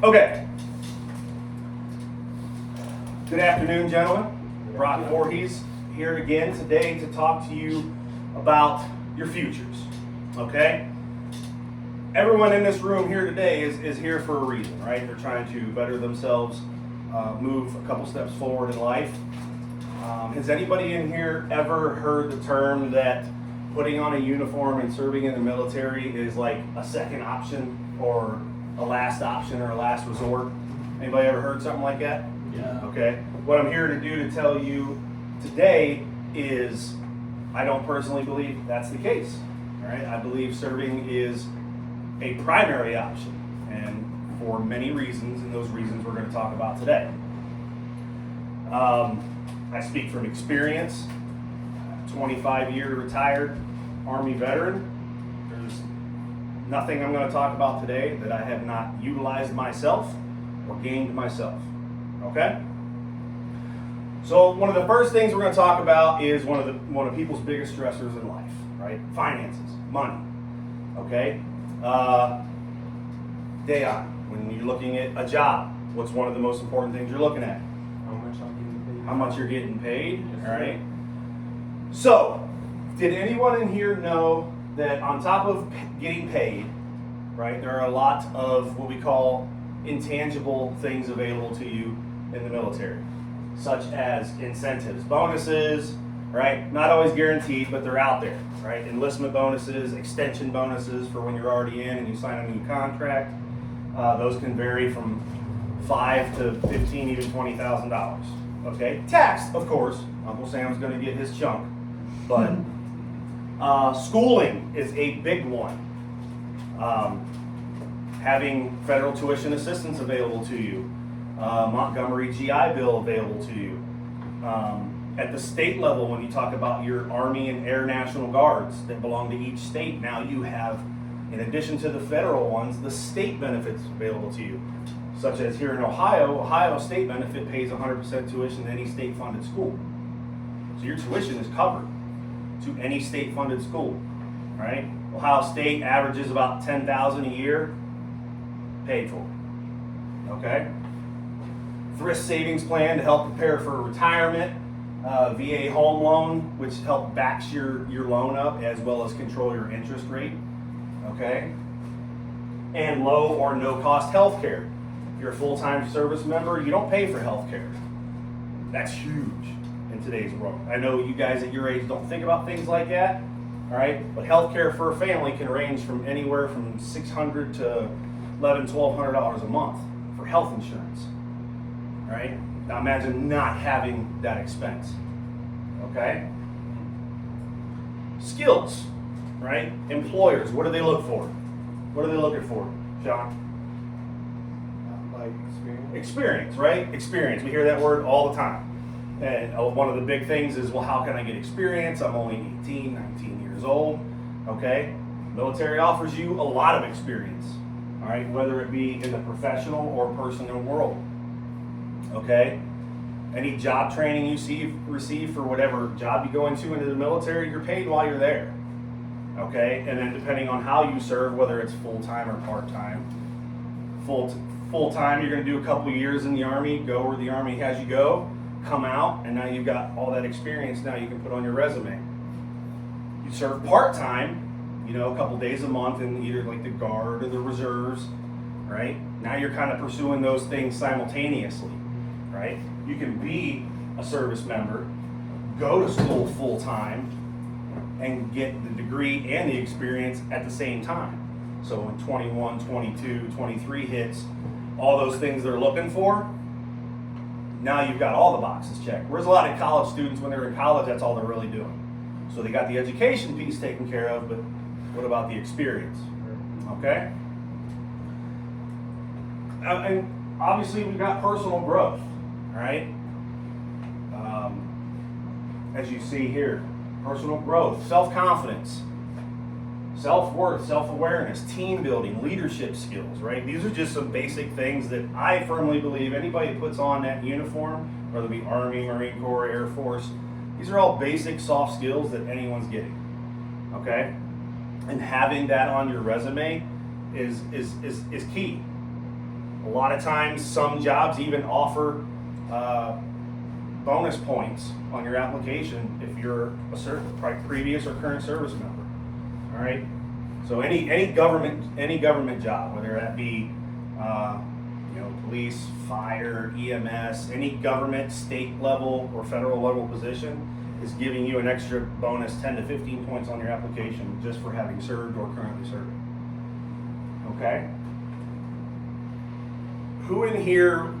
Okay. Good afternoon, gentlemen. Brock Voorhees here again today to talk to you about your futures. Okay? Everyone in this room here today is here for a reason, right? They're trying to better themselves, move a couple steps forward in life. Has anybody in here ever heard the term that putting on a uniform and serving in the military is like a second option or a last option or a last resort? Anybody ever heard something like that? Yeah. Okay. What I'm here to do to tell you today is I don't personally believe that's the case. All right. I believe serving is a primary option, and for many reasons, and those reasons we're going to talk about today. I speak from experience. 25-year retired Army veteran. There's nothing I'm going to talk about today that I have not utilized myself or gained myself. Okay? So one of the first things we're going to talk about is one of people's biggest stressors in life, right? Finances, money. Okay? Day on. When you're looking at a job, what's one of the most important things you're looking at? How much you're getting paid, all right? So, did anyone in here know that on top of getting paid, right, there are a lot of what we call intangible things available to you in the military, such as incentives, bonuses, right? Not always guaranteed, but they're out there, right? Enlistment bonuses, extension bonuses for when you're already in and you sign a new contract. Those can vary from $5,000 to $15,000, even $20,000. Okay, taxed, of course. Uncle Sam's going to get his chunk, but schooling is a big one. Having federal tuition assistance available to you, Montgomery GI Bill available to you. At the state level, when you talk about your Army and Air National Guards that belong to each state, now you have, in addition to the federal ones, the state benefits available to you. Such as here in Ohio state benefit pays 100% tuition to any state-funded school. So your tuition is covered to any state-funded school, right? Ohio State averages about $10,000 a year, paid for. Okay. Thrift savings plan to help prepare for retirement. VA home loan, which help backs your loan up as well as control your interest rate. Okay. And low or no cost health care. If you're a full-time service member, you don't pay for health care. That's huge in today's world. I know you guys at your age don't think about things like that, all right? But health care for a family can range from anywhere from $600 to $1,100, $1,200 a month for health insurance, all right? Now imagine not having that expense, okay? Skills, right? Employers, what do they look for? What are they looking for, Sean? Experience, right? Experience. We hear that word all the time. And one of the big things is, well, how can I get experience? I'm only 18, 19 years old. Okay? Military offers you a lot of experience. All right? Whether it be in the professional or personal world. Okay? Any job training you receive for whatever job you go into the military, you're paid while you're there. Okay? And then depending on how you serve, whether it's full-time or part-time, full-time, you're going to do a couple years in the Army, go where the Army has you go, come out, and now you've got all that experience now you can put on your resume. You serve part-time, a couple days a month in either like the Guard or the Reserves, right? Now you're kind of pursuing those things simultaneously, right? You can be a service member, go to school full-time, and get the degree and the experience at the same time. So when 21, 22, 23 hits, all those things they're looking for, now you've got all the boxes checked. Whereas a lot of college students, when they're in college, that's all they're really doing. So they got the education piece taken care of, but what about the experience? Okay? And obviously we've got personal growth, all right? As you see here, personal growth, self-confidence, self-worth, self-awareness, team building, leadership skills, right? These are just some basic things that I firmly believe anybody that puts on that uniform, whether it be Army, Marine Corps, Air Force, these are all basic soft skills that anyone's getting, okay? And having that on your resume is key. A lot of times, some jobs even offer bonus points on your application if you're a previous or current service member. All right. So any government job, whether that be police, fire, EMS, any government, state level or federal level position, is giving you an extra bonus 10 to 15 points on your application just for having served or currently serving. Okay? Who in here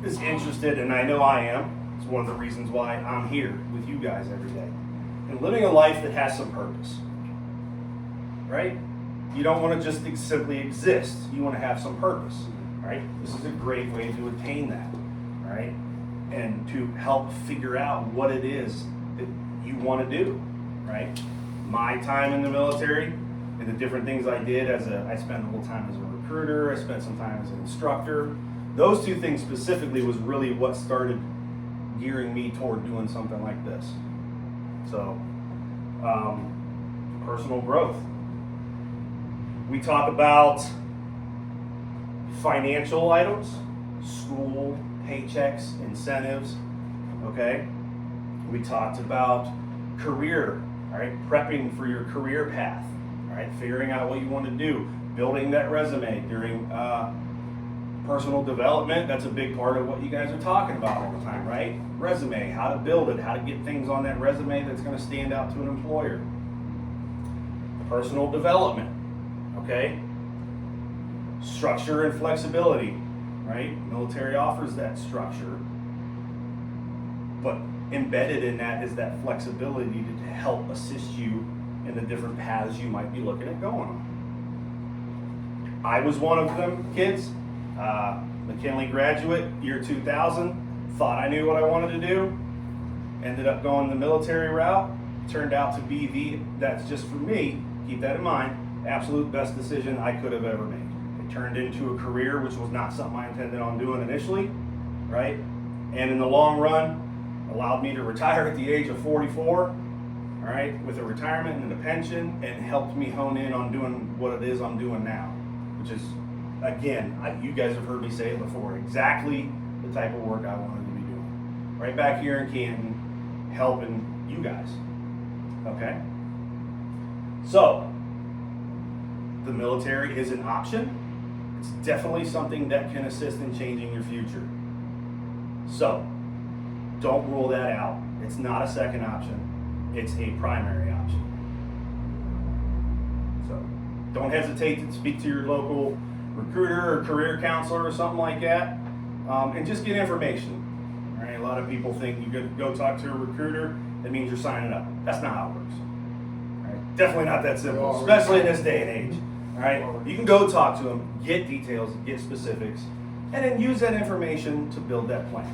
is interested, and I know I am, it's one of the reasons why I'm here with you guys every day, in living a life that has some purpose, right? You don't want to just simply exist, you want to have some purpose, right? This is a great way to attain that, right? And to help figure out what it is that you want to do, right? My time in the military and the different things I did I spent a little time as a recruiter, I spent some time as an instructor. Those two things specifically was really what started gearing me toward doing something like this. So, personal growth. We talk about financial items, school, paychecks, incentives, okay? We talked about career, all right? Prepping for your career path, all right? Figuring out what you want to do, building that resume during personal development. That's a big part of what you guys are talking about all the time, right? Resume, how to build it, how to get things on that resume that's going to stand out to an employer. Personal development, okay? Structure and flexibility, right? Military offers that structure, but embedded in that is that flexibility to help assist you in the different paths you might be looking at going on. I was one of them kids, McKinley graduate, year 2000, thought I knew what I wanted to do, ended up going the military route, turned out to be that's just for me, keep that in mind, absolute best decision I could have ever made. It turned into a career which was not something I intended on doing initially, right? And in the long run, allowed me to retire at the age of 44, all right, with a retirement and a pension, and helped me hone in on doing what it is I'm doing now, which is, again, you guys have heard me say it before, exactly the type of work I wanted to be doing. Right back here in Canton, helping you guys, okay? So, the military is an option. It's definitely something that can assist in changing your future. So, don't rule that out. It's not a second option. It's a primary option. So, don't hesitate to speak to your local recruiter or career counselor or something like that, and just get information. All right? A lot of people think you go talk to a recruiter, that means you're signing up. That's not how it works. All right? Definitely not that simple, especially in this day and age. All right? You can go talk to them, get details, get specifics, and then use that information to build that plan.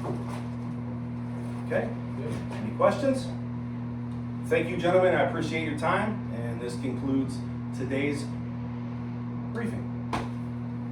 Okay? Any questions? Thank you, gentlemen. I appreciate your time, and this concludes today's briefing.